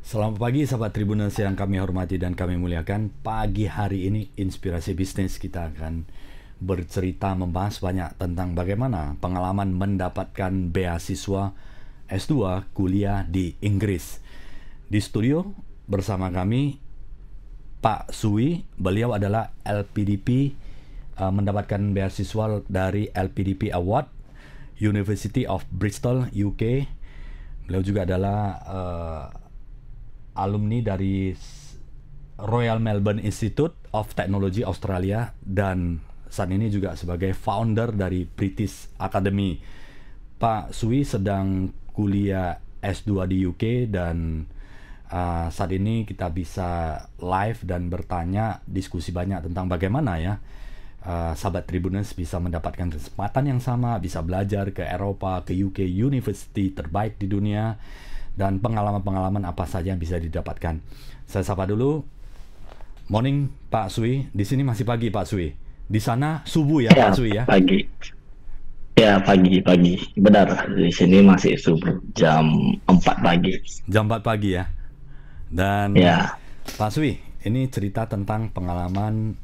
Selamat pagi sahabat Tribuners yang kami hormati dan kami muliakan. Pagi hari ini Inspirasi Bisnis kita akan bercerita membahas banyak tentang bagaimana pengalaman mendapatkan beasiswa S2 kuliah di Inggris. Di studio bersama kami Pak Sui, beliau adalah LPDP, mendapatkan beasiswa dari LPDP Award, University of Bristol, UK. Beliau juga adalah alumni dari Royal Melbourne Institute of Technology Australia dan saat ini juga sebagai founder dari British Academy. Pak Sui sedang kuliah S2 di UK dan saat ini kita bisa live dan bertanya, diskusi banyak tentang bagaimana ya sahabat Tribuners bisa mendapatkan kesempatan yang sama, bisa belajar ke Eropa, ke UK, university terbaik di dunia, dan pengalaman-pengalaman apa saja yang bisa didapatkan. Saya sapa dulu. Morning Pak Sui. Di sini masih pagi Pak Sui. Di sana subuh ya, Pak Sui ya? Pagi. Ya, pagi. Benar, di sini masih subuh jam 4 pagi. Jam 4 pagi ya. Dan Ya, Pak Sui, ini cerita tentang pengalaman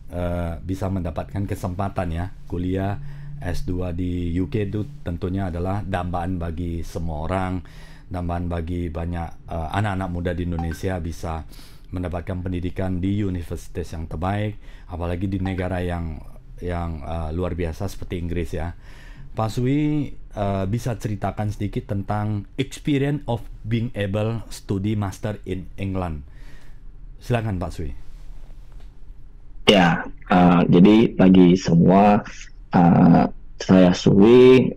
bisa mendapatkan kesempatan ya kuliah S2 di UK. Itu tentunya adalah dambaan bagi semua orang, dambaan bagi banyak anak-anak muda di Indonesia bisa mendapatkan pendidikan di universitas yang terbaik, apalagi di negara yang luar biasa seperti Inggris ya. Pak Sui bisa ceritakan sedikit tentang experience of being able study master in England. Silakan Pak Sui. ya. Jadi bagi semua, saya Sui,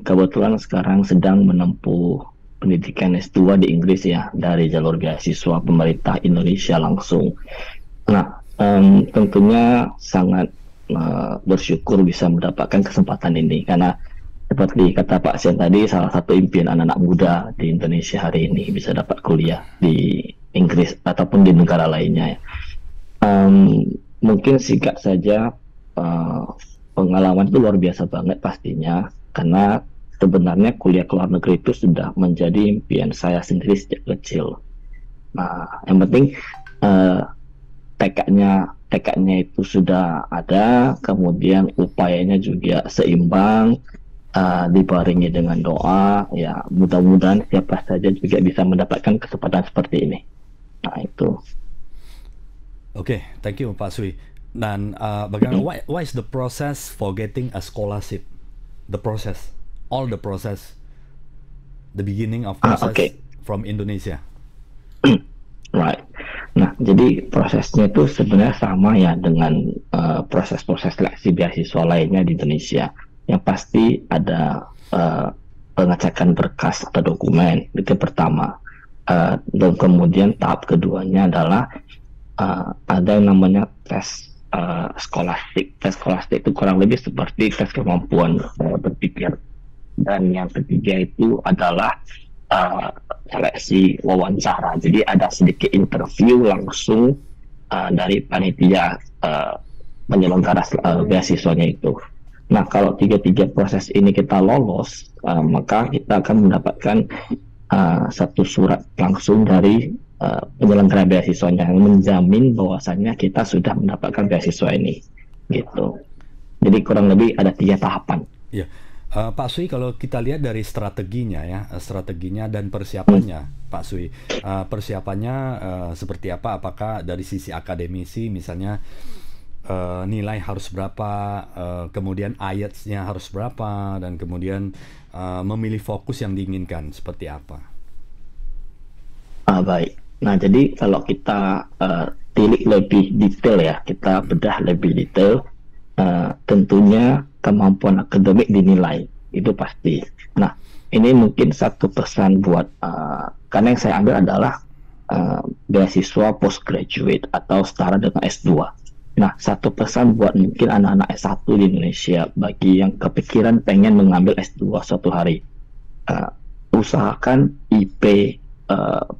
kebetulan sekarang sedang menempuh pendidikan S2 di Inggris ya, dari jalur beasiswa pemerintah Indonesia langsung. Nah, tentunya sangat bersyukur bisa mendapatkan kesempatan ini karena seperti kata Pak Sian tadi, salah satu impian anak-anak muda di Indonesia hari ini bisa dapat kuliah di Inggris ataupun di negara lainnya ya. Mungkin singkat saja, pengalaman itu luar biasa banget pastinya karena sebenarnya kuliah ke luar negeri itu sudah menjadi impian saya sendiri sejak kecil. Nah, yang penting tekadnya itu sudah ada, kemudian upayanya juga seimbang, dibarengi dengan doa. Ya, mudah-mudahan siapa saja juga bisa mendapatkan kesempatan seperti ini. Nah, itu. Oke, thank you Pak Sui. Dan bagaimana why is the process for getting a scholarship? The process, all the process, the beginning of process Oke. from Indonesia. Right. Nah, jadi prosesnya itu sebenarnya sama ya dengan proses-proses seleksi beasiswa lainnya di Indonesia. Yang pasti ada pengecekan berkas atau dokumen, itu pertama. Dan kemudian tahap keduanya adalah ada yang namanya tes skolastik. Tes skolastik itu kurang lebih seperti tes kemampuan berpikir. Dan yang ketiga itu adalah seleksi wawancara. Jadi ada sedikit interview langsung dari panitia penyelenggara beasiswanya itu. Nah, kalau tiga-tiga proses ini kita lolos, maka kita akan mendapatkan satu surat langsung dari penyelenggara beasiswanya yang menjamin bahwasannya kita sudah mendapatkan beasiswa ini, gitu. Jadi kurang lebih ada 3 tahapan. Ya, Pak Sui, kalau kita lihat dari strateginya ya, strateginya dan persiapannya, Pak Sui, persiapannya seperti apa? Apakah dari sisi akademisi, misalnya nilai harus berapa, kemudian IELTS-nya harus berapa, dan kemudian memilih fokus yang diinginkan seperti apa? Baik. Nah, jadi kalau kita tilik lebih detail ya, kita bedah lebih detail, tentunya kemampuan akademik dinilai, itu pasti. Nah, ini mungkin satu pesan buat, karena yang saya ambil adalah beasiswa postgraduate atau setara dengan S2. Nah, satu pesan buat mungkin anak-anak S1 di Indonesia, bagi yang kepikiran pengen mengambil S2 suatu hari, usahakan IP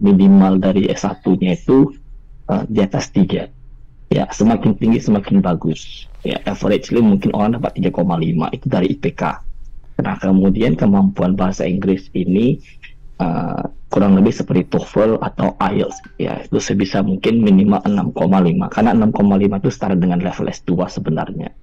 minimal dari S1-nya itu di atas 3. Ya, semakin tinggi semakin bagus. Ya, averagely mungkin orang dapat 3,5 itu dari IPK. Nah, kemudian kemampuan bahasa Inggris ini kurang lebih seperti TOEFL atau IELTS ya, itu sebisa mungkin minimal 6,5 karena 6,5 itu setara dengan level S2 sebenarnya.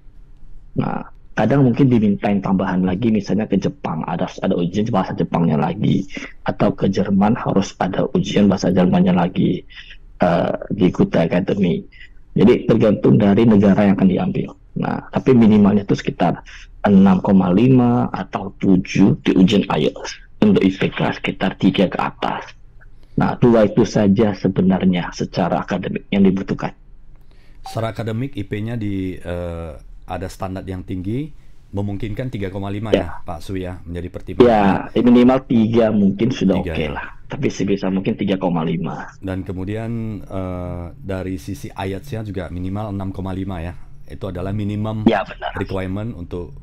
Nah, kadang mungkin dimintain tambahan lagi, misalnya ke Jepang ada ujian bahasa Jepangnya lagi, atau ke Jerman harus ada ujian bahasa Jermannya lagi di Kuta Academy. Jadi tergantung dari negara yang akan diambil. Nah, tapi minimalnya itu sekitar 6,5 atau 7 di ujian IELTS. Untuk IPK sekitar 3 ke atas. Nah, dua itu saja sebenarnya secara akademik yang dibutuhkan. Secara akademik IP-nya ada standar yang tinggi, memungkinkan 3,5 Ya, ya Pak Sui ya, menjadi pertimbangan. ya minimal 3 mungkin sudah 3 oke ya. lah. Tapi sebisa mungkin 3,5. Dan kemudian dari sisi IELTS-nya juga minimal 6,5 ya. Itu adalah minimum Ya, benar. requirement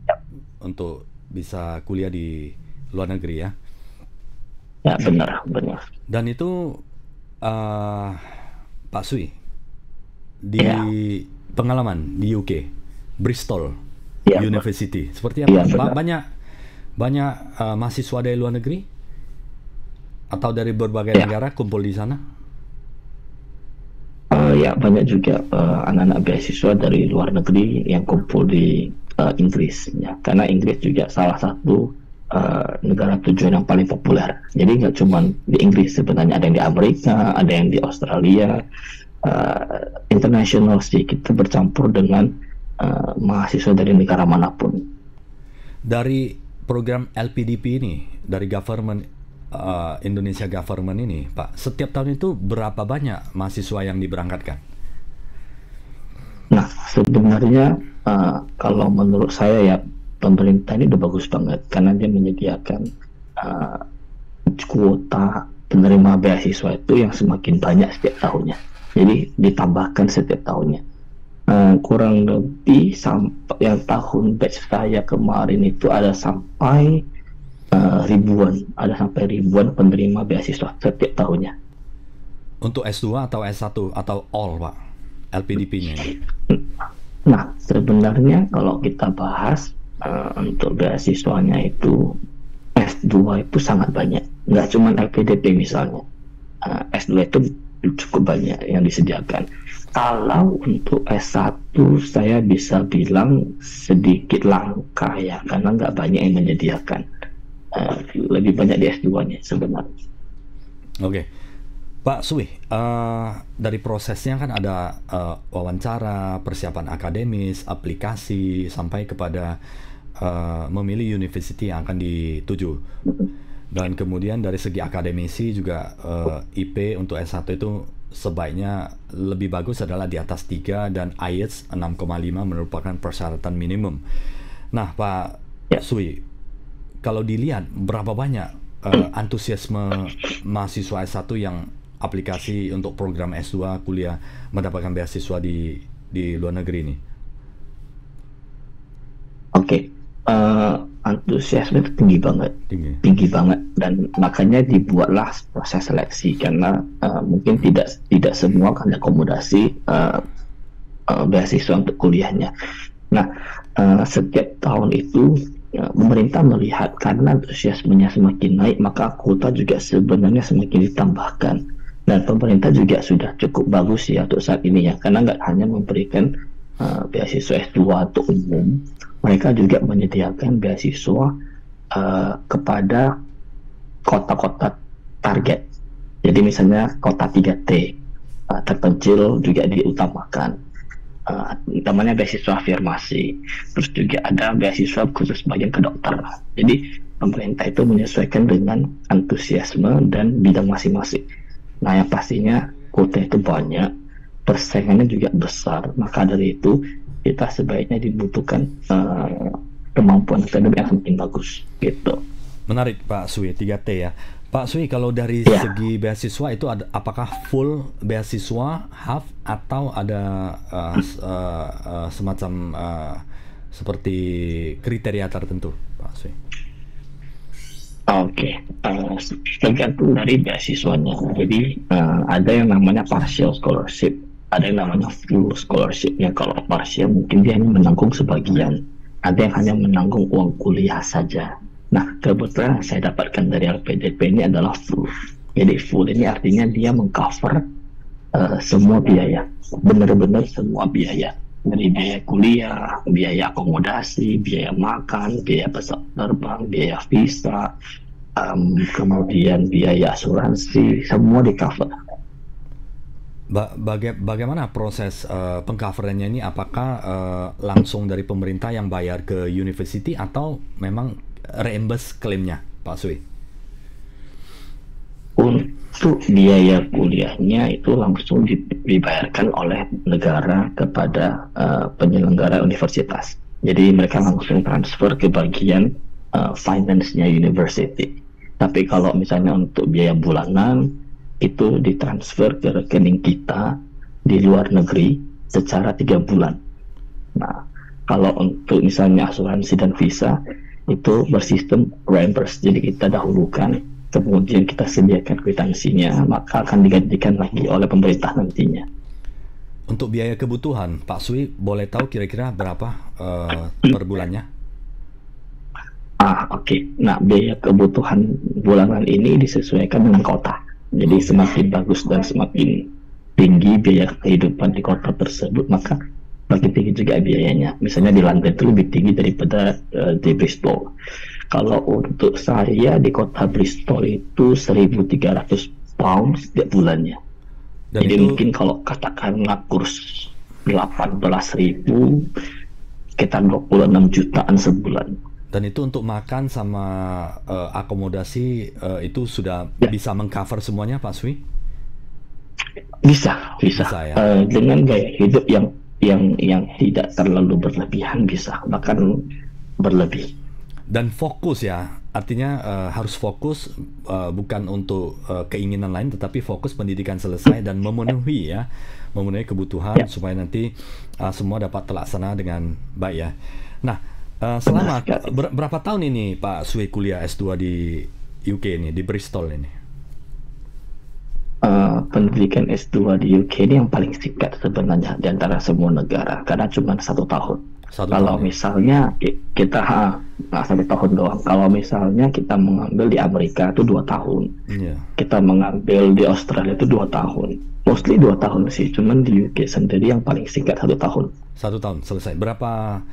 Ya, untuk bisa kuliah di luar negeri ya. ya benar, benar. Dan itu Pak Sui di Ya, pengalaman di UK, Bristol ya, University, seperti ya apa? benar. Banyak mahasiswa dari luar negeri atau dari berbagai Ya, negara kumpul di sana? ya banyak juga anak-anak beasiswa dari luar negeri yang kumpul di Inggris, ya. Karena Inggris juga salah satu negara tujuan yang paling populer. Jadi nggak cuma di Inggris sebenarnya, ada yang di Amerika, ada yang di Australia, internasional sih, kita bercampur dengan mahasiswa dari negara manapun. Dari program LPDP ini, dari government Indonesia government ini, Pak, setiap tahun itu berapa banyak mahasiswa yang diberangkatkan? Nah, sebenarnya kalau menurut saya ya, pemerintah ini udah bagus banget karena dia menyediakan uh, kuota penerima beasiswa itu yang semakin banyak setiap tahunnya. Jadi ditambahkan setiap tahunnya. Kurang lebih sampai yang tahun batch saya kemarin itu ada sampai ribuan penerima beasiswa setiap tahunnya. Untuk S2 atau S1 atau all, Pak? LPDP-nya ini. Nah, sebenarnya kalau kita bahas untuk beasiswanya itu S2 itu sangat banyak. Nggak cuma LPDP misalnya. S2 itu cukup banyak yang disediakan. Kalau untuk S1 saya bisa bilang sedikit langka ya, karena nggak banyak yang menyediakan. Lebih banyak di S2-nya sebenarnya. Oke. Pak Sui, dari prosesnya kan ada wawancara, persiapan akademis, aplikasi, sampai kepada memilih university yang akan dituju. Dan kemudian dari segi akademisi juga IP untuk S1 itu sebaiknya lebih bagus adalah di atas 3 dan IELTS 6,5 merupakan persyaratan minimum. Nah, Pak Sui, kalau dilihat berapa banyak antusiasme mahasiswa S1 yang aplikasi untuk program S2 kuliah mendapatkan beasiswa di luar negeri ini? Oke, antusiasme itu tinggi banget, dan makanya dibuatlah proses seleksi karena mungkin tidak semua kan akomodasi beasiswa untuk kuliahnya. Nah, setiap tahun itu pemerintah melihat karena antusiasmenya semakin naik, maka kuota juga sebenarnya semakin ditambahkan. Dan pemerintah juga sudah cukup bagus ya untuk saat ini ya, karena nggak hanya memberikan beasiswa S2 untuk umum, mereka juga menyediakan beasiswa kepada kota-kota target. Jadi misalnya kota 3T terpencil juga diutamakan. Namanya beasiswa afirmasi. Terus juga ada beasiswa khusus bagian kedokteran. Jadi pemerintah itu menyesuaikan dengan antusiasme dan bidang masing-masing. Nah, yang pastinya kuota itu banyak, persaingannya juga besar. Maka dari itu kita sebaiknya dibutuhkan kemampuan akademik yang semakin bagus gitu. Menarik Pak Sui, 3T ya. Pak Sui, kalau dari segi beasiswa itu apakah full beasiswa, half, atau ada semacam seperti kriteria tertentu, Pak Sui? Oke, tergantung dari beasiswanya. Jadi ada yang namanya partial scholarship, ada yang namanya full scholarship. Ya, kalau partial mungkin dia hanya menanggung sebagian, ada yang hanya menanggung uang kuliah saja. Nah, kebetulan yang saya dapatkan dari LPDP ini adalah full. Jadi full ini artinya dia mengcover semua biaya, benar-benar semua biaya. Dari biaya kuliah, biaya akomodasi, biaya makan, biaya pesawat terbang, biaya visa, kemudian biaya asuransi, semua di cover. Bagaimana proses pengcoverannya ini? Apakah langsung dari pemerintah yang bayar ke university atau memang reimburse klaimnya, Pak Sui? Untuk biaya kuliahnya itu langsung dibayarkan oleh negara kepada penyelenggara universitas. Jadi mereka langsung transfer ke bagian finance-nya university. Tapi kalau misalnya untuk biaya bulanan itu ditransfer ke rekening kita di luar negeri secara 3 bulan. Nah, kalau untuk misalnya asuransi dan visa itu bersistem reimburse, jadi kita dahulukan, kemudian kita sediakan kwitansinya, maka akan digantikan lagi oleh pemerintah nantinya. Untuk biaya kebutuhan, Pak Sui boleh tahu kira-kira berapa per bulannya? Oke. Nah, biaya kebutuhan bulanan ini disesuaikan dengan kota. Jadi semakin bagus dan semakin tinggi biaya kehidupan di kota tersebut, maka makin tinggi juga biayanya. Misalnya di London itu lebih tinggi daripada di Bristol. Kalau untuk saya di kota Bristol itu 1.300 pound setiap bulannya. Dan Jadi itu mungkin kalau katakanlah kurs 18.000, sekitar 26 jutaan sebulan. untuk makan sama akomodasi itu sudah Ya, bisa mengcover semuanya, Pak Sui? bisa. Bisa ya. Dengan gaya hidup yang tidak terlalu berlebihan, bisa bahkan berlebih. Dan fokus ya, artinya harus fokus, bukan untuk keinginan lain, tetapi fokus pendidikan selesai dan memenuhi kebutuhan Ya, supaya nanti semua dapat terlaksana dengan baik ya. Nah, benar selama sekali. berapa tahun ini Pak Sui kuliah S2 di UK ini, di Bristol ini? Pendidikan S2 di UK ini yang paling singkat sebenarnya di antara semua negara, karena cuma 1 tahun. Satu Kalau tahun ya. misalnya kita 1 tahun doang. Kalau misalnya kita mengambil di Amerika itu 2 tahun, Iya. kita mengambil di Australia itu 2 tahun. Mostly 2 tahun sih, cuman di UK sendiri yang paling singkat 1 tahun. 1 tahun selesai. Berapa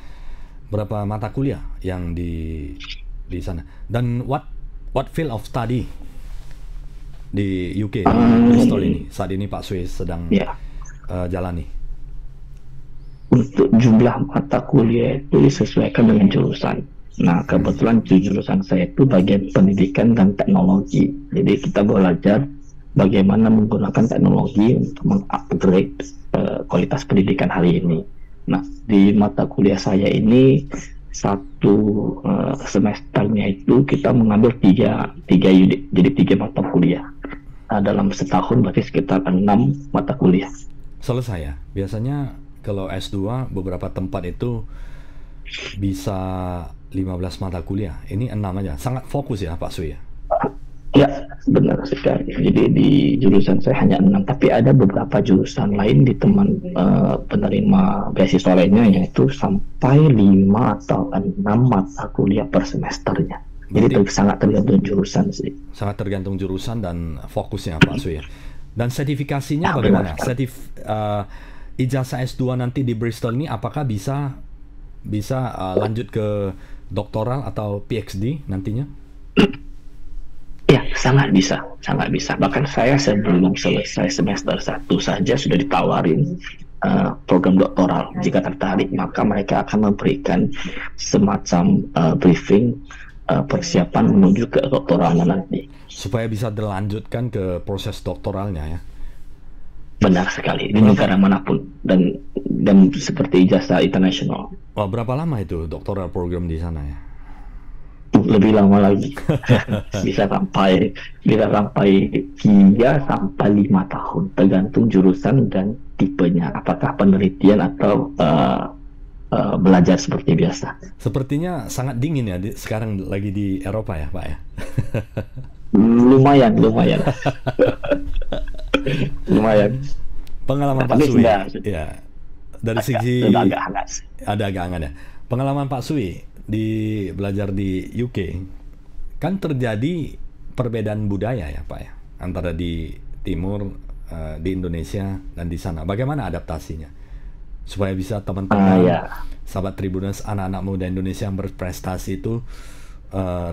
mata kuliah yang di sana? Dan what field of study di UK, di Bristol ini saat ini Pak Sui sedang Ya, jalani? untuk jumlah mata kuliah itu disesuaikan dengan jurusan. Nah, kebetulan jurusan saya itu bagian pendidikan dan teknologi. Jadi kita belajar bagaimana menggunakan teknologi untuk mengupgrade kualitas pendidikan hari ini. Nah, di mata kuliah saya ini satu semesternya itu kita mengambil tiga unit, jadi 3 mata kuliah. Nah, dalam setahun berarti sekitar 6 mata kuliah. Selesai ya. Biasanya kalau S2 beberapa tempat itu bisa 15 mata kuliah. Ini 6 aja. Sangat fokus ya Pak Sui ya. Ya, benar sekali. Jadi di jurusan saya hanya 6, tapi ada beberapa jurusan lain di teman penerima beasiswa lainnya yaitu sampai 5 atau 6 mata kuliah per semesternya. Jadi Berarti sangat tergantung jurusan sih. sangat tergantung jurusan dan fokusnya Pak Sui ya. Dan sertifikasinya Ya, benar bagaimana? sekali. Ijazah S2 nanti di Bristol ini apakah bisa lanjut ke doktoral atau PhD nantinya? Ya, sangat bisa, sangat bisa. Bahkan saya sebelum selesai semester 1 saja sudah ditawarin program doktoral. Jika tertarik, maka mereka akan memberikan semacam briefing persiapan menuju ke doktoralnya nanti. Supaya bisa dilanjutkan ke proses doktoralnya ya. Benar sekali, di Berapa negara manapun dan seperti ijazah internasional. berapa lama itu doktoral program di sana ya? Lebih lama lagi. bisa sampai 3 sampai 5 tahun tergantung jurusan dan tipenya, apakah penelitian atau belajar seperti biasa. Sepertinya sangat dingin ya sekarang lagi di Eropa ya Pak ya. Lumayan. Lumayan. Pengalaman Pak Tapi Sui sudah ya, dari segi sudah agak hangat. ada agak hangat ya. Pengalaman Pak Sui belajar di UK kan terjadi perbedaan budaya ya Pak ya. antara di timur, di Indonesia dan di sana. Bagaimana adaptasinya supaya bisa teman-teman Ya. sahabat Tribuners, anak-anak muda Indonesia yang berprestasi itu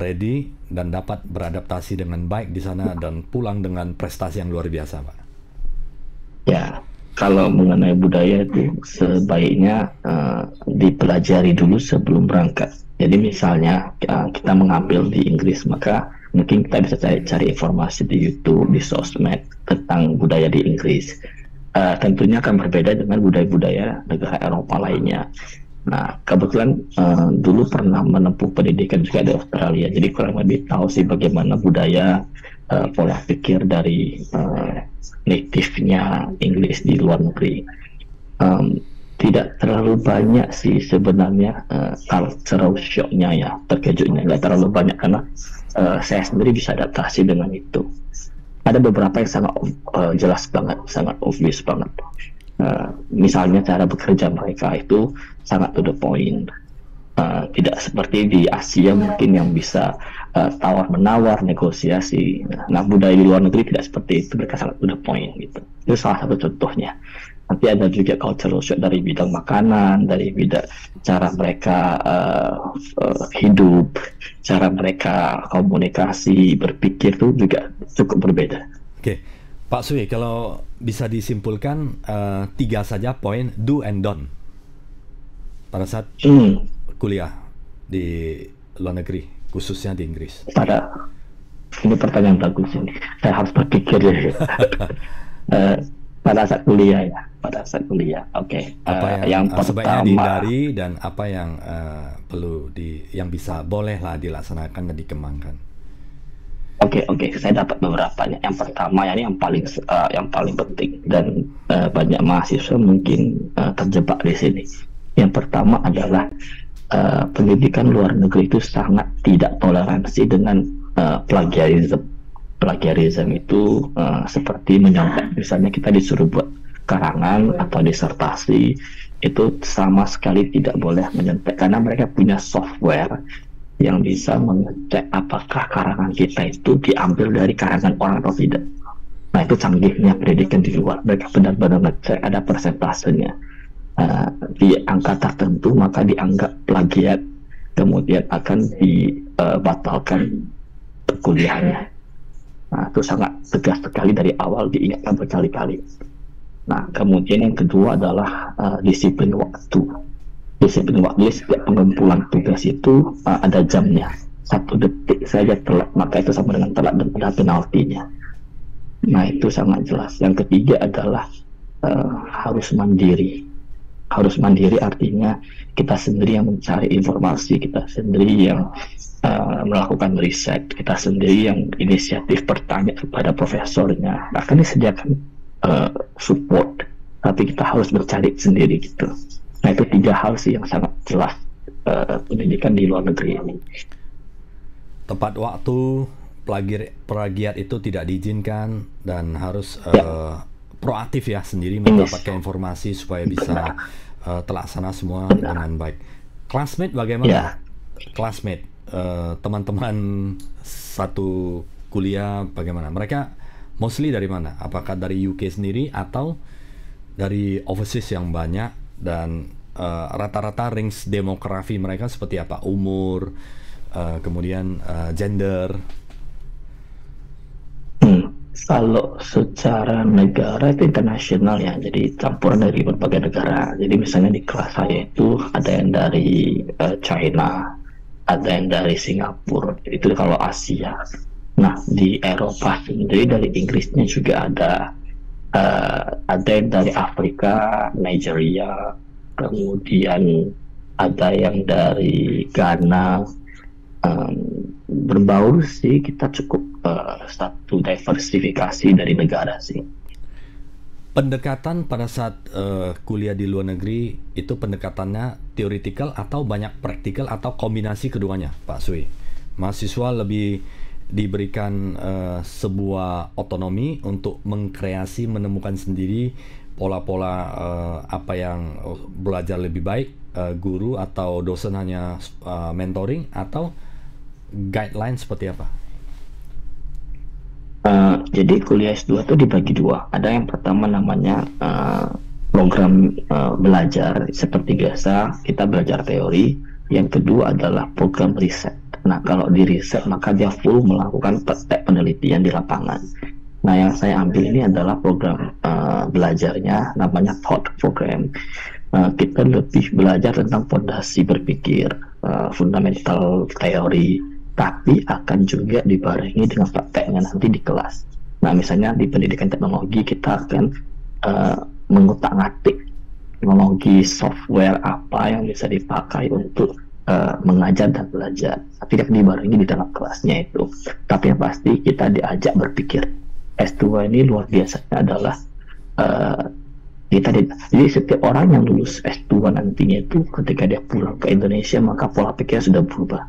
ready dan dapat beradaptasi dengan baik di sana dan pulang dengan prestasi yang luar biasa, Pak. Ya, kalau mengenai budaya itu sebaiknya dipelajari dulu sebelum berangkat. Jadi misalnya kita mengambil di Inggris, maka mungkin kita bisa cari informasi di YouTube, di sosmed tentang budaya di Inggris. Tentunya akan berbeda dengan budaya-budaya negara Eropa lainnya. Nah, kebetulan dulu pernah menempuh pendidikan juga di Australia, jadi kurang lebih tahu sih bagaimana budaya, pola pikir dari native-nya Inggris di luar negeri. Tidak terlalu banyak sih sebenarnya cultural shock-nya ya, terkejutnya nggak terlalu banyak karena saya sendiri bisa adaptasi dengan itu. Ada beberapa yang sangat jelas banget, sangat obvious banget. Misalnya cara bekerja mereka itu sangat to the point. Tidak seperti di Asia mungkin yang bisa tawar-menawar, negosiasi. Nah, budaya di luar negeri tidak seperti itu, mereka sangat to the point gitu. Itu salah satu contohnya. Nanti ada juga cultural shock dari bidang makanan, dari bidang cara mereka hidup, cara mereka komunikasi, berpikir itu juga cukup berbeda. Oke, Pak Sui, kalau bisa disimpulkan 3 saja poin do and don't pada saat kuliah di luar negeri, khususnya di Inggris. Ini pertanyaan bagus ini. Saya harus berpikir ya. Pada saat kuliah ya, Oke. Apa yang sebaiknya pertama dihindari dan apa yang perlu yang bisa bolehlah dilaksanakan dan dikembangkan. Oke, saya dapat beberapa. Yang pertama ya, ini yang paling penting dan banyak mahasiswa mungkin terjebak di sini. Yang pertama adalah pendidikan luar negeri itu sangat tidak toleransi dengan plagiarism. Plagiarism itu seperti menyontek. Misalnya kita disuruh buat karangan atau disertasi, itu sama sekali tidak boleh menyontek karena mereka punya software yang bisa mengecek apakah karangan kita itu diambil dari karangan orang atau tidak. Nah, itu canggihnya pendidikan di luar. Mereka benar-benar ngecek ada persentasenya. Di angka tertentu maka dianggap plagiat, kemudian akan dibatalkan perkuliahannya. Nah, itu sangat tegas sekali dari awal, diingatkan berkali-kali. Nah, kemudian yang kedua adalah disiplin waktu. Disiplin waktu, setiap pengumpulan tugas itu ada jamnya. 1 detik saja telat, maka itu sama dengan telat dan ada penaltinya. Nah, itu sangat jelas. Yang ketiga adalah harus mandiri. Harus mandiri artinya kita sendiri yang mencari informasi, kita sendiri yang melakukan riset, kita sendiri yang inisiatif bertanya kepada profesornya. Bahkan disediakan support, tapi kita harus bercari sendiri gitu. Nah, itu 3 hal sih yang sangat jelas pendidikan di luar negeri ini. Tepat waktu, plagiat itu tidak diizinkan dan harus proaktif ya, sendiri mendapatkan informasi supaya bisa terlaksana semua dengan baik. Classmate bagaimana? Classmate, teman-teman satu kuliah bagaimana? Mereka mostly dari mana? Apakah dari UK sendiri atau dari overseas yang banyak? Dan rata-rata range demografi mereka seperti apa? Umur, kemudian gender. Kalau secara negara itu internasional ya, jadi campuran dari berbagai negara. Jadi misalnya di kelas saya itu ada yang dari China, ada yang dari Singapura, itu kalau Asia. Nah, di Eropa sendiri dari Inggrisnya juga ada yang dari Afrika, Nigeria, kemudian ada yang dari Ghana. Berbaur sih, kita cukup satu diversifikasi dari negara sih. Pendekatan pada saat kuliah di luar negeri itu pendekatannya theoretical atau banyak praktikal atau kombinasi keduanya, Pak Sui? Mahasiswa lebih diberikan sebuah otonomi untuk mengkreasi, menemukan sendiri pola-pola apa yang belajar lebih baik, guru atau dosen hanya mentoring, atau guideline seperti apa? Jadi kuliah S2 itu dibagi dua. Ada yang pertama namanya program belajar seperti biasa kita belajar teori. Yang kedua adalah program riset. Nah, kalau di riset maka dia full melakukan praktek penelitian di lapangan. Nah, yang saya ambil ini adalah program belajarnya namanya POD program. Kita lebih belajar tentang fondasi berpikir, fundamental teori, tapi akan juga dibarengi dengan prakteknya nanti di kelas. Nah, misalnya di pendidikan teknologi kita akan mengutak-ngatik teknologi software apa yang bisa dipakai untuk mengajar dan belajar. Tidak dibarengi di dalam kelasnya itu. Tapi yang pasti kita diajak berpikir. S2 ini luar biasanya adalah jadi setiap orang yang lulus S2 nantinya itu ketika dia pulang ke Indonesia maka pola pikirnya sudah berubah.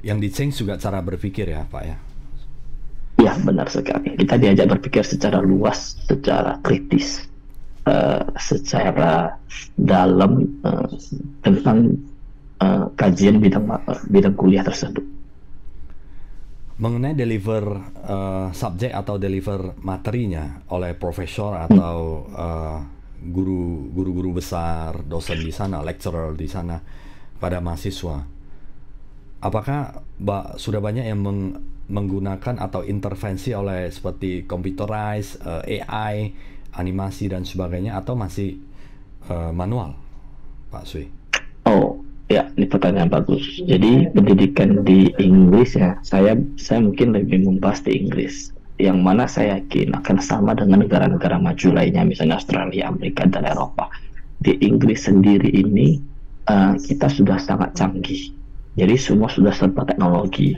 Yang di-change juga cara berpikir ya Pak ya? Ya, benar sekali. Kita diajak berpikir secara luas, secara kritis, secara dalam tentang kajian bidang kuliah tersebut. Mengenai deliver subjek atau deliver materinya oleh profesor atau guru-guru besar, dosen di sana, lecturer di sana pada mahasiswa, apakah sudah banyak yang menggunakan atau intervensi oleh seperti computerized, AI, animasi dan sebagainya, atau masih manual, Pak Sui? Oh, ya, ini pertanyaan bagus. Jadi pendidikan di Inggris ya, saya mungkin lebih membahas di Inggris, yang mana saya yakin akan sama dengan negara-negara maju lainnya, misalnya Australia, Amerika, dan Eropa. Di Inggris sendiri ini kita sudah sangat canggih. Jadi semua sudah serba teknologi.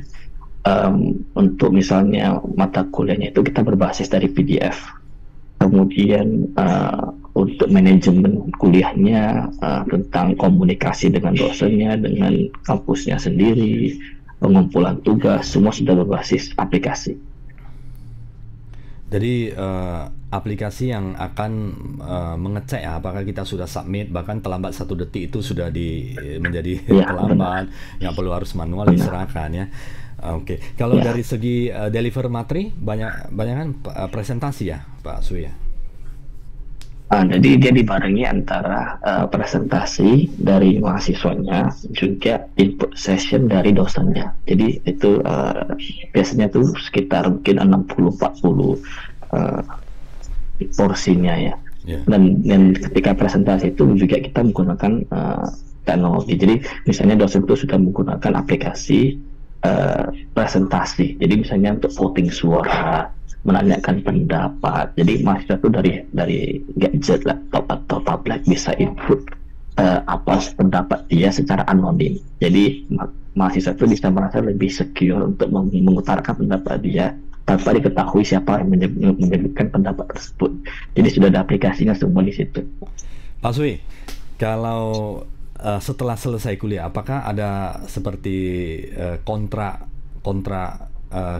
Untuk misalnya mata kuliahnya itu kita berbasis dari PDF. Kemudian untuk manajemen kuliahnya tentang komunikasi dengan dosennya, dengan kampusnya sendiri, pengumpulan tugas, semua sudah berbasis aplikasi. Jadi aplikasi yang akan mengecek apakah kita sudah submit, bahkan terlambat 1 detik itu sudah menjadi terlambat, nggak perlu harus manual diserahkan ya. Oke. Kalau dari segi deliver materi banyak kan presentasi ya Pak Sui ya? Jadi dia dibarengi antara presentasi dari mahasiswanya juga input session dari dosennya. Jadi itu biasanya tuh sekitar mungkin 60-40 porsinya ya. Dan ketika presentasi itu juga kita menggunakan teknologi. Jadi misalnya dosen itu sudah menggunakan aplikasi presentasi. Jadi misalnya untuk voting suara, menanyakan pendapat. Jadi mahasiswa itu dari gadget, laptop atau tablet bisa input apa pendapat dia secara anonim. Jadi mahasiswa itu bisa merasa lebih secure untuk mengutarakan pendapat dia tanpa diketahui siapa yang menyebutkan pendapat tersebut. Jadi sudah ada aplikasinya semua di situ. Pak Sui, kalau setelah selesai kuliah, apakah ada seperti kontrak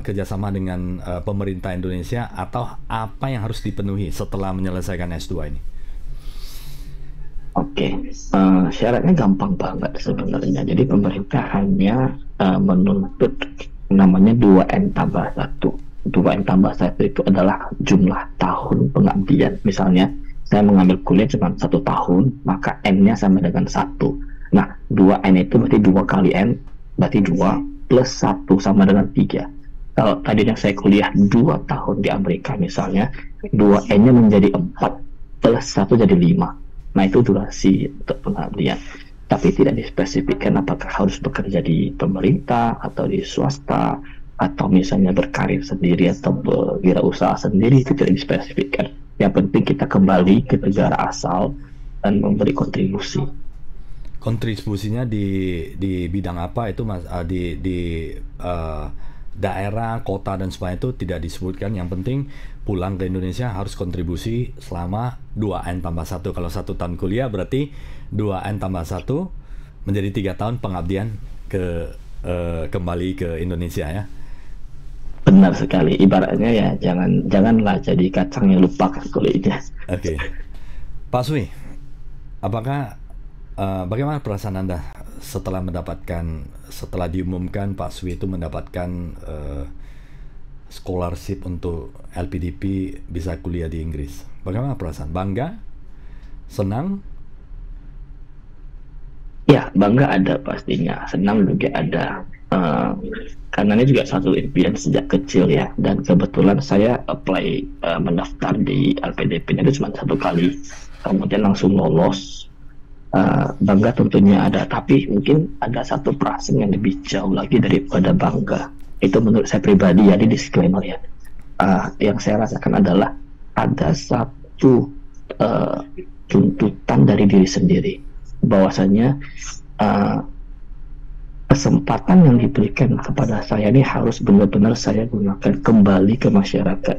kerjasama dengan pemerintah Indonesia, atau apa yang harus dipenuhi setelah menyelesaikan S2 ini? Oke, syaratnya gampang banget sebenarnya. Jadi pemerintah hanya menuntut namanya 2N+1. 2N+1 itu adalah jumlah tahun pengabdian. Misalnya saya mengambil kuliah cuma 1 tahun, maka N-nya sama dengan 1. Nah, 2N itu berarti 2 kali N, berarti 2 plus 1 sama dengan 3. Kalau tadinya saya kuliah 2 tahun di Amerika misalnya, 2N-nya menjadi 4, plus 1 jadi 5. Nah, itu durasi untuk pengabdian. Tapi tidak dispesifikkan apakah harus bekerja di pemerintah atau di swasta, atau misalnya berkarir sendiri atau berwirausaha sendiri, itu tidak dispesifikkan. Yang penting kita kembali ke negara asal dan memberi kontribusi. Kontribusinya di bidang apa itu Mas? Di daerah, kota dan sebagainya itu tidak disebutkan. Yang penting pulang ke Indonesia harus kontribusi selama 2N+1. Kalau 1 tahun kuliah berarti 2N+1 menjadi 3 tahun pengabdian kembali ke Indonesia ya. Benar sekali. Ibaratnya ya janganlah jadi kacang yang lupakan kulitnya. Oke. Pak Sui, apakah bagaimana perasaan Anda setelah diumumkan Pak Sui itu mendapatkan scholarship untuk LPDP bisa kuliah di Inggris. Bagaimana perasaan? Bangga? Senang? Ya, bangga ada pastinya, senang juga ada. Karena ini juga satu impian sejak kecil ya, dan kebetulan saya apply mendaftar di LPDP itu cuma satu kali, kemudian langsung lolos. Bangga tentunya ada, tapi mungkin ada satu perasaan yang lebih jauh lagi daripada bangga. Itu menurut saya pribadi ya, di disclaimer ya. Yang saya rasakan adalah ada satu tuntutan dari diri sendiri, bahwasanya kesempatan yang diberikan kepada saya ini harus benar-benar saya gunakan kembali ke masyarakat.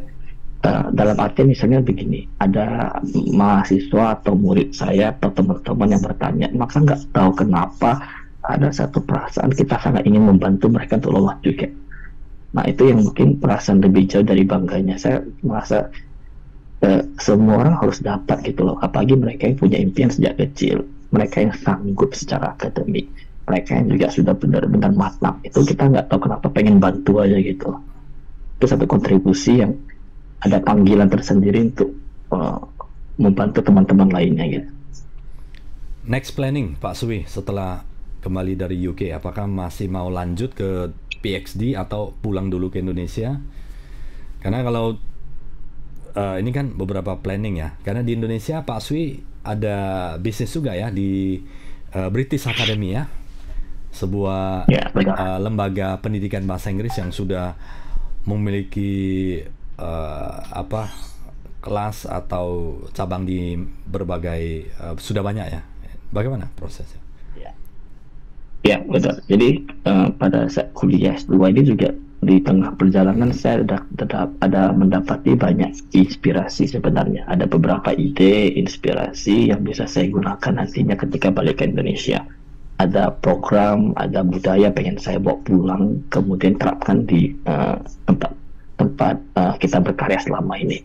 Dalam arti misalnya begini, ada mahasiswa atau murid saya atau teman-teman yang bertanya, maka nggak tahu kenapa ada satu perasaan kita sangat ingin membantu mereka untuk lolos juga. Nah, itu yang mungkin perasaan lebih jauh dari bangganya. Saya merasa semua orang harus dapat gitu loh, apalagi mereka yang punya impian sejak kecil, mereka yang sanggup secara akademik, mereka yang juga sudah benar-benar matang. Itu kita nggak tahu kenapa pengen bantu aja gitu. Itu satu kontribusi yang ada panggilan tersendiri untuk membantu teman-teman lainnya gitu. Next planning Pak Sui setelah kembali dari UK, apakah masih mau lanjut ke PhD atau pulang dulu ke Indonesia? Karena kalau ini kan beberapa planning ya, karena di Indonesia Pak Sui ada bisnis juga ya di British Academy ya, sebuah lembaga pendidikan bahasa Inggris yang sudah memiliki kelas atau cabang di berbagai sudah banyak ya. Bagaimana prosesnya? Ya betul. Jadi pada saat kuliah S2 ini juga di tengah perjalanan saya ada mendapati banyak inspirasi sebenarnya. Ada beberapa ide, inspirasi yang bisa saya gunakan nantinya ketika balik ke Indonesia. Ada program, ada budaya pengen saya bawa pulang, kemudian terapkan di tempat kita berkarya selama ini.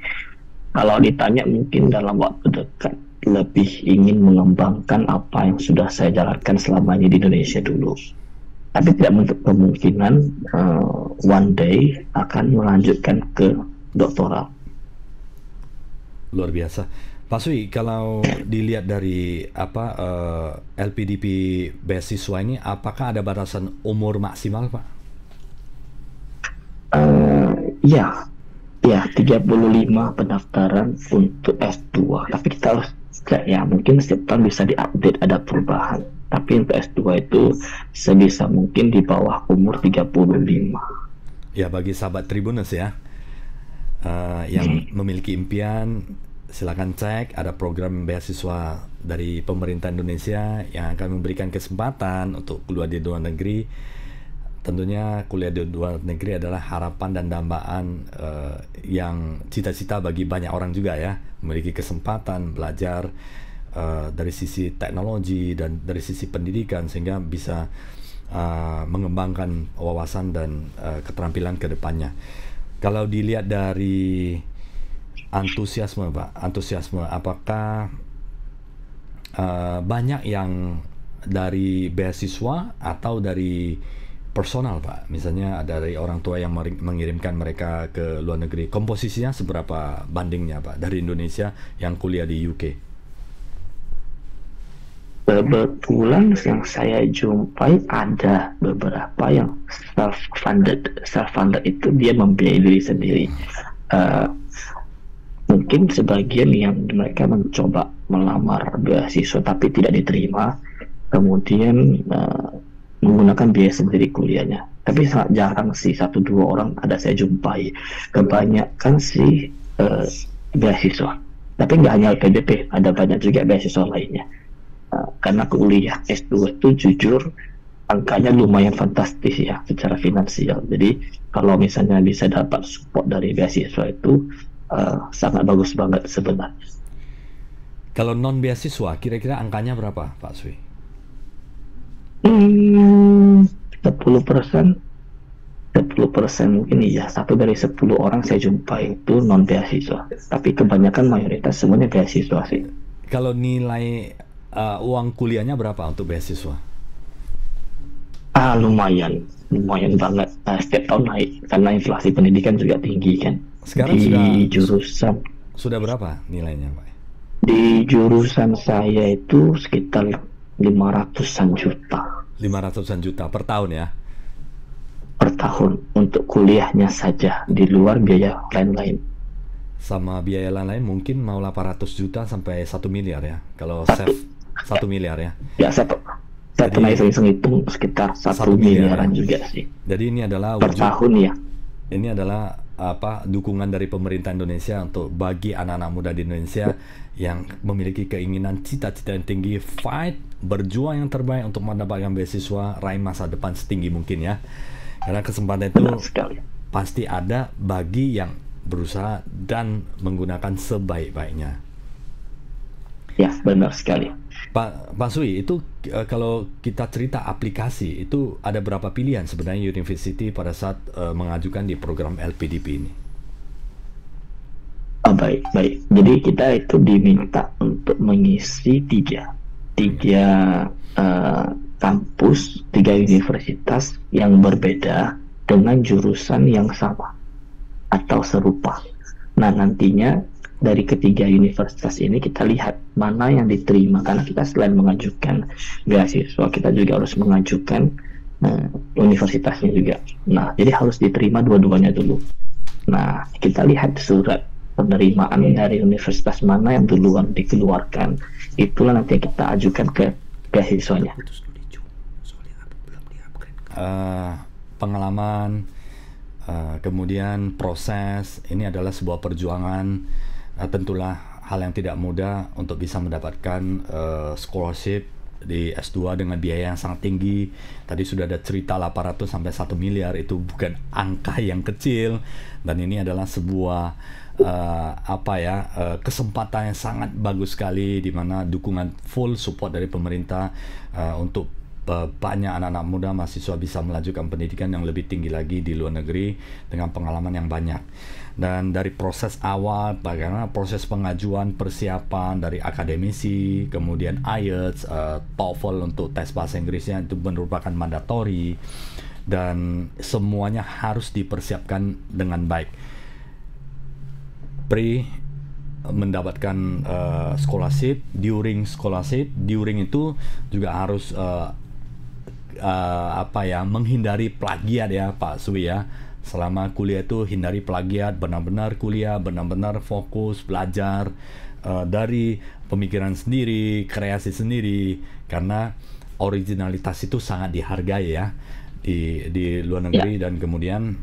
Kalau ditanya mungkin dalam waktu dekat lebih ingin mengembangkan apa yang sudah saya jalankan selama ini di Indonesia dulu. Tapi tidak menutup kemungkinan one day akan melanjutkan ke doktoral. Luar biasa. Pak Sui, kalau dilihat dari LPDP beasiswa ini, apakah ada batasan umur maksimal, Pak? Ya 35 pendaftaran untuk S2. Tapi kita harus ya mungkin setiap tahun bisa diupdate, ada perubahan. Tapi untuk S2 itu sebisa mungkin di bawah umur 35. Ya, bagi sahabat Tribuners ya, yang memiliki impian, silakan cek, ada program beasiswa dari pemerintah Indonesia yang akan memberikan kesempatan untuk kuliah di luar negeri. Tentunya kuliah di luar negeri adalah harapan dan dambaan yang cita-cita bagi banyak orang juga ya, memiliki kesempatan belajar dari sisi teknologi dan dari sisi pendidikan sehingga bisa mengembangkan wawasan dan keterampilan ke depannya. Kalau dilihat dari antusiasme Pak, apakah banyak yang dari beasiswa atau dari personal Pak? Misalnya dari orang tua yang mengirimkan mereka ke luar negeri. Komposisinya seberapa bandingnya Pak dari Indonesia yang kuliah di UK? Kebetulan yang saya jumpai ada beberapa yang self-funded. Self-funded itu dia membiayai diri sendiri. Mungkin sebagian yang mereka mencoba melamar beasiswa tapi tidak diterima, kemudian menggunakan biaya sendiri kuliahnya. Tapi sangat jarang sih, 1-2 orang ada saya jumpai. Kebanyakan sih beasiswa. Tapi nggak hanya LPDP, ada banyak juga beasiswa lainnya. Karena kuliah S2 itu jujur angkanya lumayan fantastis ya secara finansial. Jadi kalau misalnya bisa dapat support dari beasiswa itu sangat bagus banget sebenarnya. Kalau non beasiswa kira-kira angkanya berapa Pak Sui? 10% mungkin ya. 1 dari 10 orang saya jumpai itu non beasiswa. Tapi kebanyakan mayoritas semuanya beasiswa sih. Kalau nilai uang kuliahnya berapa untuk beasiswa? Lumayan, lumayan banget. Setiap tahun naik karena inflasi pendidikan juga tinggi kan. Sekarang Di sudah jurusan sudah berapa nilainya, Pak? di jurusan saya itu sekitar 500-an juta 500-an juta per tahun ya. per tahun untuk kuliahnya saja di luar biaya lain-lain. Sama biaya lain-lain mungkin mau 800 juta sampai 1 miliar ya. Kalau Satu, chef 1 miliar ya. ya saya pernah Jadi iseng-iseng hitung sekitar 1 miliar ya. miliaran juga sih Jadi ini adalah per wujud, tahun ya. ini adalah apa, dukungan dari pemerintah Indonesia untuk bagi anak-anak muda di Indonesia yang memiliki keinginan, cita-cita yang tinggi, fight, berjuang yang terbaik untuk mendapatkan beasiswa, raih masa depan setinggi mungkin ya. Karena kesempatan itu Benar sekali. pasti ada bagi yang berusaha dan menggunakan sebaik-baiknya. Ya, benar sekali. Pak Sui, itu kalau kita cerita aplikasi, itu ada berapa pilihan sebenarnya university pada saat mengajukan di program LPDP ini? Baik, baik. Jadi kita itu diminta untuk mengisi tiga kampus, tiga universitas yang berbeda dengan jurusan yang sama atau serupa. Nah, nantinya dari ketiga universitas ini kita lihat mana yang diterima, karena kita selain mengajukan beasiswa, kita juga harus mengajukan universitasnya juga. Nah, jadi harus diterima dua-duanya dulu. Nah, kita lihat surat penerimaan dari universitas mana yang duluan dikeluarkan, itulah nanti yang kita ajukan ke beasiswanya. Pengalaman, kemudian proses, ini adalah sebuah perjuangan. Tentulah hal yang tidak mudah untuk bisa mendapatkan scholarship di S2 dengan biaya yang sangat tinggi. Tadi sudah ada cerita 800 sampai 1 miliar, itu bukan angka yang kecil, dan ini adalah sebuah kesempatan yang sangat bagus sekali, di mana dukungan full support dari pemerintah untuk banyak anak-anak muda mahasiswa bisa melanjutkan pendidikan yang lebih tinggi lagi di luar negeri dengan pengalaman yang banyak. Dan dari proses awal, bagaimana proses pengajuan, persiapan dari akademisi, kemudian IELTS, TOEFL untuk tes bahasa Inggrisnya itu merupakan mandatori, dan semuanya harus dipersiapkan dengan baik. Mendapatkan scholarship, during itu juga harus menghindari plagiat ya Pak Sui ya. Selama kuliah itu hindari plagiat, benar-benar kuliah, benar-benar fokus belajar dari pemikiran sendiri, kreasi sendiri, karena originalitas itu sangat dihargai ya di luar negeri. Dan kemudian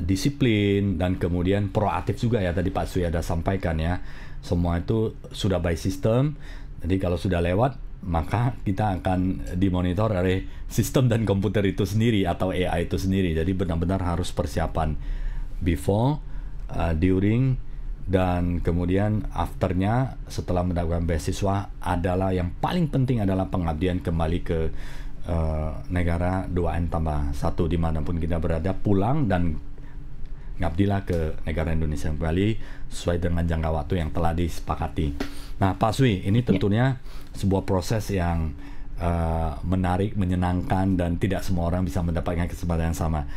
disiplin, dan kemudian proaktif juga ya, tadi Pak Sui ada sampaikan ya, semua itu sudah by system. Jadi kalau sudah lewat, maka kita akan dimonitor oleh sistem dan komputer itu sendiri atau AI itu sendiri. Jadi benar-benar harus persiapan before, during, dan kemudian afternya. Setelah mendapatkan beasiswa adalah yang paling penting adalah pengabdian kembali ke negara 2N+1 dimanapun kita berada, pulang dan ngabdilah ke negara Indonesia kembali sesuai dengan jangka waktu yang telah disepakati. Nah Pak Sui, ini tentunya sebuah proses yang menarik, menyenangkan, dan tidak semua orang bisa mendapatkan kesempatan yang sama.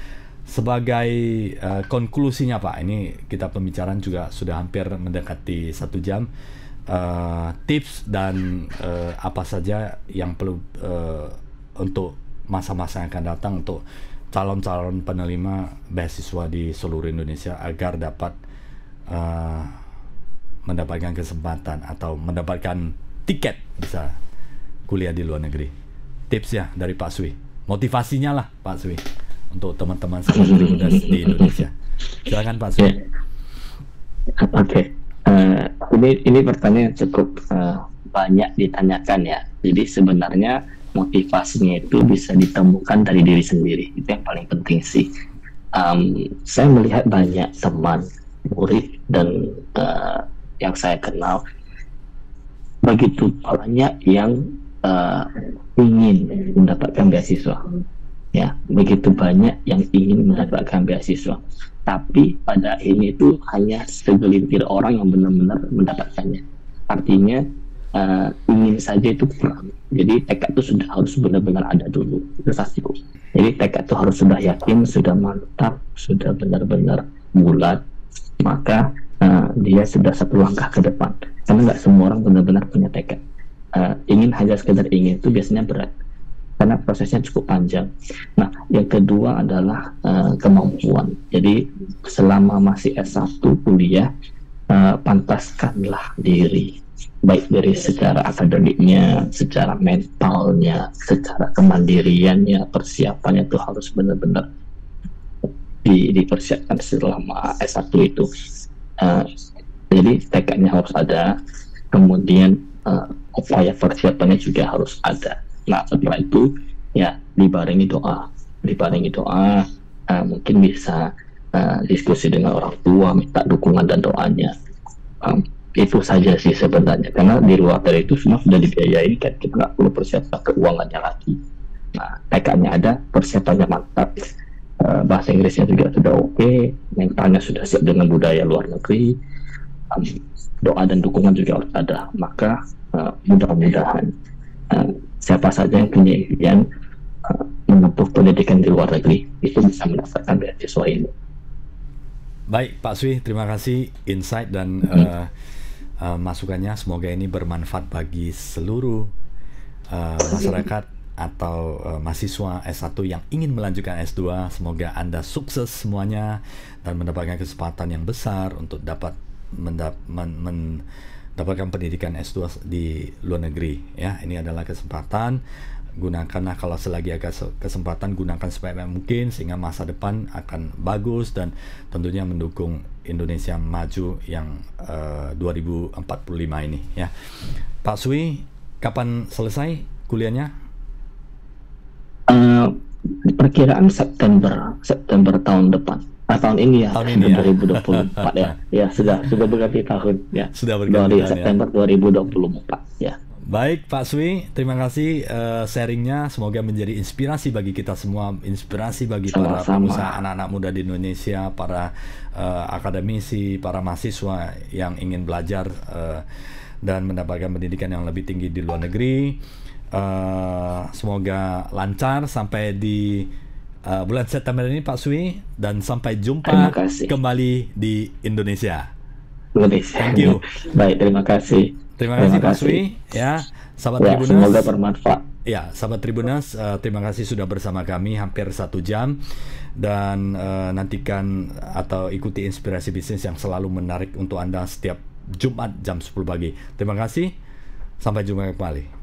Sebagai konklusinya Pak, ini kita pembicaraan juga sudah hampir mendekati 1 jam. Tips dan apa saja yang perlu untuk masa-masa yang akan datang untuk calon-calon penerima beasiswa di seluruh Indonesia agar dapat mendapatkan kesempatan atau mendapatkan tiket bisa kuliah di luar negeri. Tips ya dari Pak Sui, motivasinya lah Pak Sui untuk teman-teman studi muda di Indonesia. Silakan Pak Sui. Oke. Ini pertanyaan cukup banyak ditanyakan ya. Jadi sebenarnya motivasinya itu bisa ditemukan dari diri sendiri. Itu yang paling penting sih. Saya melihat banyak teman, murid, dan yang saya kenal, begitu banyak yang ingin mendapatkan beasiswa. Ya, begitu banyak yang ingin mendapatkan beasiswa. Tapi pada ini itu hanya segelintir orang yang benar-benar mendapatkannya. Artinya ingin saja itu kurang. Jadi tekad itu sudah harus benar-benar ada dulu, itu pastiku. Jadi tekad itu harus sudah yakin, sudah mantap, sudah benar-benar bulat, maka dia sudah satu langkah ke depan. Karena nggak semua orang benar-benar punya tekad. Ingin hanya sekedar ingin itu biasanya berat, karena prosesnya cukup panjang. Nah, yang kedua adalah kemampuan. Jadi selama masih S1 kuliah, pantaskanlah diri, baik dari secara akademiknya, secara mentalnya, secara kemandiriannya, persiapannya itu harus benar-benar dipersiapkan selama S1 itu. Jadi tekadnya harus ada, kemudian upaya persiapannya juga harus ada. Nah, setelah itu ya dibarengi doa, mungkin bisa diskusi dengan orang tua, minta dukungan dan doanya. Itu saja sih sebenarnya, karena di luar dari itu semua sudah dibiayai, kan kita nggak perlu persiapan keuangannya lagi. Nah, tekadnya ada, persiapannya mantap, bahasa Inggrisnya juga sudah oke, mentalnya sudah siap dengan budaya luar negeri, doa dan dukungan juga harus ada. Maka mudah-mudahan siapa saja yang punya impian menempuh pendidikan di luar negeri itu bisa mendapatkan beasiswa ini. Baik, Pak Swi, terima kasih insight dan masukannya. Semoga ini bermanfaat bagi seluruh masyarakat atau mahasiswa S1 yang ingin melanjutkan S2. Semoga Anda sukses semuanya dan mendapatkan kesempatan yang besar untuk dapat mendapatkan pendidikan S2 di luar negeri. Ya, ini adalah kesempatan. Gunakanlah, kalau selagi ada kesempatan, gunakan sebaik mungkin sehingga masa depan akan bagus dan tentunya mendukung Indonesia maju yang 2045 ini ya. Pak Swi, kapan selesai kuliahnya? Perkiraan September tahun depan. Tahun ini ya, tahun ini 2024 ya. Ya, sudah berganti tahun ya. Sudah berganti tahun September ya. 2024 ya. Baik Pak Swi, terima kasih sharingnya. Semoga menjadi inspirasi bagi kita semua, inspirasi bagi para pengusaha, anak-anak muda di Indonesia, para akademisi, para mahasiswa yang ingin belajar dan mendapatkan pendidikan yang lebih tinggi di luar negeri. Semoga lancar sampai di bulan September ini Pak Swi, dan sampai jumpa kembali di Indonesia. Thank you. Baik, terima kasih. Terima kasih Pak Swi ya, sahabat Tribuners. Semoga bermanfaat. Ya, sahabat Tribuners, terima kasih sudah bersama kami hampir 1 jam, dan nantikan atau ikuti Inspirasi Bisnis yang selalu menarik untuk Anda setiap Jumat jam 10 pagi. Terima kasih, sampai jumpa kembali.